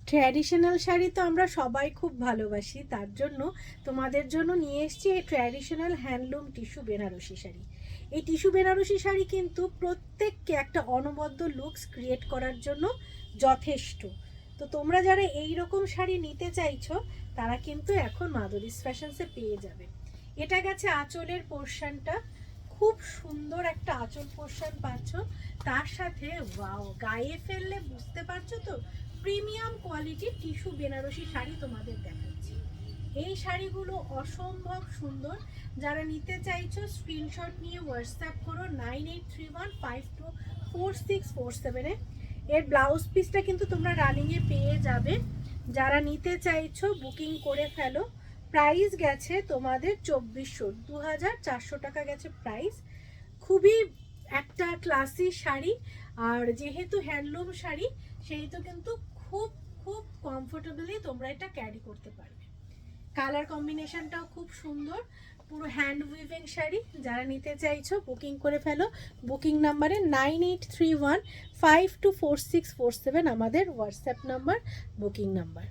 Traditional sari তো আমরা সবাই খুব ভালোবাসি, তার জন্য তোমাদের জন্য নিয়ে এসেছি এই traditional handloom tissue Banarasi sari. এই টিস্যু বেনারসি শাড়ি কিন্তু প্রত্যেককে একটা অনবদ্য লুকস ক্রিয়েট করার জন্য যথেষ্ট। তো তোমরা যারা এই রকম শাড়ি নিতে চাইছো তারা কিন্তু এখন মাধুরীস ফ্যাশনসে পেয়ে যাবে। এটা গেছে আঁচলের পোর্শনটা, খুব সুন্দর একটা আঁচল পোর্শন পাচ্ছ। তার সাথে ওয়াও, গায়ে ফেললে বুঝতে পারছো তো প্রিমিয়াম কোয়ালিটির টিস্যু বেনারসি শাড়ি তোমাদের দেখাচ্ছি। এই শাড়িগুলো অসম্ভব সুন্দর। যারা নিতে চাইছো স্ক্রিনশট নিয়ে হোয়াটসঅ্যাপ করো 9831524647-এ। এর ব্লাউজ পিসটা কিন্তু তোমরা রানিংয়ে পেয়ে যাবে। যারা নিতে চাইছো বুকিং করে ফেলো। প্রাইস গেছে তোমাদের 2400 টাকা গেছে প্রাইস। খুবই একটা ক্লাসি শাড়ি, আর যেহেতু হ্যান্ডলুম শাড়ি সেহেতু কিন্তু খুব খুব কমফোর্টেবলি তোমরা এটা ক্যারি করতে পারবে। কালার কম্বিনেশনটাও খুব সুন্দর, পুরো হ্যান্ড উইভিং শাড়ি। যারা নিতে চাইছো বুকিং করে ফেলো। বুকিং নাম্বারে 9831524647 আমাদের হোয়াটসঅ্যাপ নাম্বার, বুকিং নাম্বার।